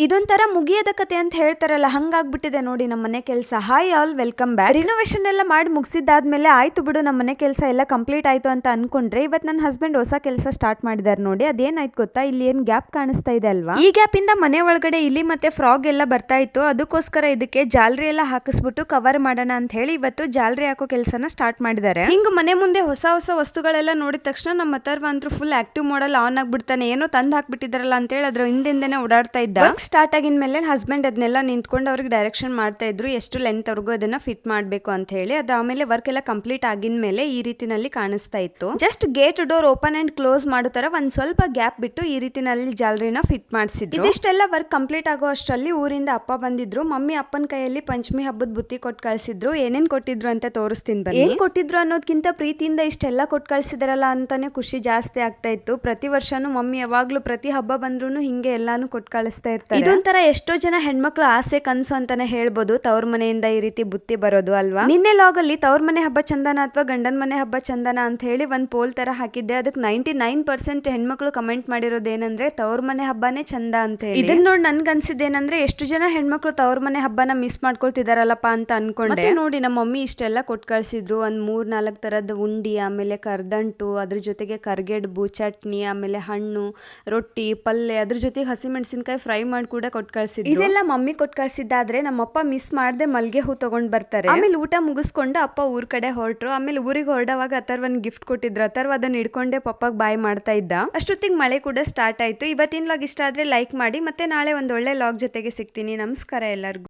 ಇದೊಂಥರ ಮುಗಿಯದ ಕತೆ ಅಂತ ಹೇಳ್ತಾರಲ್ಲ, ಹಂಗಾಗ್ಬಿಟ್ಟಿದೆ ನೋಡಿ ನಮ್ಮ ಮನೆ ಕೆಲಸ. Hi all, welcome back. Renovation ಎಲ್ಲ ಮಾಡಿ ಮುಗಿಸಿದ್ದಾದ್ಮೇಲೆ ಆಯ್ತು ಬಿಡು ನಮ್ಮ ಮನೆ ಕೆಲಸ ಎಲ್ಲ ಕಂಪ್ಲೀಟ್ ಆಯ್ತು ಅಂತ ಅನ್ಕೊಂಡ್ರೆ, ಇವತ್ತು ನನ್ನ ಹಸ್ಬೆಂಡ್ ಹೊಸ ಕೆಲಸ ಸ್ಟಾರ್ಟ್ ಮಾಡಿದಾರೆ ನೋಡಿ. ಅದೇನಾಯ್ತು ಗೊತ್ತಾ, ಇಲ್ಲಿ ಏನ್ ಗ್ಯಾಪ್ ಕಾಣಿಸ್ತಾ ಇದೆ ಅಲ್ವಾ, ಈ ಗ್ಯಾಪ್ ಇಂದ ಮನೆ ಒಳಗಡೆ ಇಲಿ ಮತ್ತೆ ಫ್ರಾಗ್ ಎಲ್ಲ ಬರ್ತಾ ಇತ್ತು. ಅದಕ್ಕೋಸ್ಕರ ಇದಕ್ಕೆ ಜಾಲರಿ ಎಲ್ಲ ಹಾಕಿಸ್ಬಿಟ್ಟು ಕವರ್ ಮಾಡೋಣ ಅಂತ ಹೇಳಿ ಇವತ್ತು ಜಾಲರಿ ಹಾಕೋ ಕೆಲಸನ ಸ್ಟಾರ್ಟ್ ಮಾಡಿದ್ದಾರೆ. ಹಿಂಗ ಮನೆ ಮುಂದೆ ಹೊಸ ಹೊಸ ವಸ್ತುಗಳೆಲ್ಲ ನೋಡಿದ ತಕ್ಷಣ ನಮ್ಮ ಅಥರ್ವ ಅಂತೂ ಫುಲ್ ಆಕ್ಟಿವ್ ಮಾಡಲ್ ಆನ್ ಆಗ್ಬಿಡ್ತಾನೆ. ಏನೋ ತಂದ್ ಹಾಕ್ಬಿಟ್ಟಿದಾರಲ್ಲ ಅಂತ ಹೇಳಿ ಅದ್ರ ಹಿಂದಿಂದನೇ ಓಡಾಡ್ತಾ ಇದ್ದ. ಸ್ಟಾರ್ಟ್ ಆಗಿನ ಮೇಲೆ ಹಸ್ಬೆಂಡ್ ಅದನ್ನೆಲ್ಲ ನಿಂತ್ಕೊಂಡು ಅವ್ರಿಗೆ ಡೈರೆಕ್ಷನ್ ಮಾಡ್ತಾ ಇದ್ರು, ಎಷ್ಟು ಲೆಂತ್ ವರ್ಗು ಅದನ್ನ ಫಿಟ್ ಮಾಡಬೇಕು ಅಂತ ಹೇಳಿ. ಅದಾದ್ಮೇಲೆ ವರ್ಕ್ ಎಲ್ಲ ಕಂಪ್ಲೀಟ್ ಆಗಿನ ಮೇಲೆ ಈ ರೀತಿನಲ್ಲಿ ಕಾಣಿಸ್ತಾ ಇತ್ತು. Just gate door open and close ಮಾಡೋ ತರ ಒಂದ್ ಸ್ವಲ್ಪ ಗ್ಯಾಪ್ ಬಿಟ್ಟು ಈ ರೀತಿನಲ್ಲಿ ಜಾಲರಿನ ಫಿಟ್ ಮಾಡಿಸಿದ್ರು. ಇದಿಷ್ಟೆಲ್ಲ ವರ್ಕ್ ಕಂಪ್ಲೀಟ್ ಆಗೋ ಅಷ್ಟರಲ್ಲಿ ಊರಿಂದ ಅಪ್ಪ ಬಂದಿದ್ರು. ಮಮ್ಮಿ ಅಪ್ಪನ ಕೈಯಲ್ಲಿ ಪಂಚಮಿ ಹಬ್ಬದ ಬುತ್ತಿ ಕೊಟ್ಟು ಕಳ್ಸಿದ್ರು. ಏನೇನ್ ಕೊಟ್ಟಿದ್ರು ಅಂತ ತೋರಿಸ್ತೀನಿ ಬನ್ನಿ. ಏನ್ ಕೊಟ್ಟಿದ್ರು ಅನ್ನೋದಕ್ಕಿಂತ ಪ್ರೀತಿಯಿಂದ ಇಷ್ಟೆಲ್ಲ ಕೊಟ್ಟು ಕಳ್ಸಿದಾರಲ್ಲ ಅಂತಾನೆ ಖುಷಿ ಜಾಸ್ತಿ ಆಗ್ತಾ ಇತ್ತು. ಪ್ರತಿ ವರ್ಷನೂ ಮಮ್ಮಿ ಯಾವಾಗ್ಲೂ ಪ್ರತಿ ಹಬ್ಬ ಬಂದ್ರು ಹಿಂಗೆ ಎಲ್ಲಾನು ಕೊಟ್ಟು ಕಳಿಸ್ತಾ ಇರ್ತಾರೆ. ಇದೊಂಥರ ಎಷ್ಟೋ ಜನ ಹೆಣ್ಮಕ್ಳು ಆಸೆ ಕನ್ಸು ಅಂತಾನೆ ಹೇಳ್ಬೋದು, ತವ್ರ ಮನೆಯಿಂದ ಈ ರೀತಿ ಬುತ್ತಿ ಬರೋದು ಅಲ್ವಾ. ನಿನ್ನೆ ಲಾಗ್ ಅಲ್ಲಿ ತವ್ರ ಮನೆ ಹಬ್ಬ ಚಂದನ ಅಥವಾ ಗಂಡನ ಮನೆ ಹಬ್ಬ ಚಂದನ ಅಂತ ಹೇಳಿ ಒಂದ್ ಪೋಲ್ ತರ ಹಾಕಿದ್ದೆ. ಅದಕ್ಕೆ 99% ಹೆಣ್ಮಕ್ಳು ಕಮೆಂಟ್ ಮಾಡಿರೋದೇನಂದ್ರೆ ತವ್ರ ಮನೆ ಹಬ್ಬನೇ ಚಂದ ಅಂತ ಹೇಳಿ. ಇದನ್ನ ನೋಡಿ ನನ್ಗೆ ಅನ್ಸಿದ್ದೇನಂದ್ರೆ ಎಷ್ಟು ಜನ ಹೆಣ್ಮಕ್ಳು ತವ್ರ ಮನೆ ಹಬ್ಬನ ಮಿಸ್ ಮಾಡ್ಕೊಳ್ತಿದಾರಲ್ಲಪ್ಪ ಅಂತ ಅನ್ಕೊಂಡೆ. ನೋಡಿ ನಮ್ಮ ಮಮ್ಮಿ ಇಷ್ಟೆಲ್ಲ ಕೊಟ್ಟು ಕಳ್ಸಿದ್ರು. ಒಂದ್ 3-4 ತರದ ಉಂಡಿ, ಆಮೇಲೆ ಕರ್ದಂಟು, ಅದ್ರ ಜೊತೆಗೆ ಕರ್ಗೆಡ್ಬು, ಚಟ್ನಿ, ಆಮೇಲೆ ಹಣ್ಣು, ರೊಟ್ಟಿ, ಪಲ್ಯ, ಅದ್ರ ಜೊತೆಗೆ ಹಸಿಮೆಣಸಿನಕಾಯಿ ಫ್ರೈ ಮಾಡಿ ಕೂಡ ಕೊಟ್ಟು ಕಳ್ಸಿದ್ರು. ಇದೆಲ್ಲ ಮಮ್ಮಿ ಕೊಟ್ಟು ಕಳ್ಸಿದ್ದಾದ್ರೆ ನಮ್ಮಪ್ಪ ಮಿಸ್ ಮಾಡದೆ ಮಲ್ಗೆ ಹೂ ತಗೊಂಡ್ ಬರ್ತಾರೆ. ಆಮೇಲೆ ಊಟ ಮುಗಿಸ್ಕೊಂಡು ಅಪ್ಪ ಊರ್ ಕಡೆ ಹೊರಟ್ರು. ಆಮೇಲೆ ಊರಿಗೆ ಹೊರಡವಾಗ ಅಥರ್ವನ್ ಗಿಫ್ಟ್ ಕೊಟ್ಟಿದ್ರು. ಅಥರ್ವ ಅದನ್ನ ಹಿಡ್ಕೊಂಡೆ ಪಪ್ಪಗ್ ಬಾಯ್ ಮಾಡ್ತಾ ಇದ್ದ. ಅಷ್ಟೊತ್ತಿಗೆ ಮಳೆ ಕೂಡ ಸ್ಟಾರ್ಟ್ ಆಯ್ತು. ಇವತ್ತಿನ ಲಾಗ್ ಇಷ್ಟ ಆದ್ರೆ ಲೈಕ್ ಮಾಡಿ. ಮತ್ತೆ ನಾಳೆ ಒಂದ್ ಒಳ್ಳೆ ಲಾಗ್ ಜೊತೆಗೆ ಸಿಗ್ತೀನಿ. ನಮಸ್ಕಾರ ಎಲ್ಲರಿಗೂ.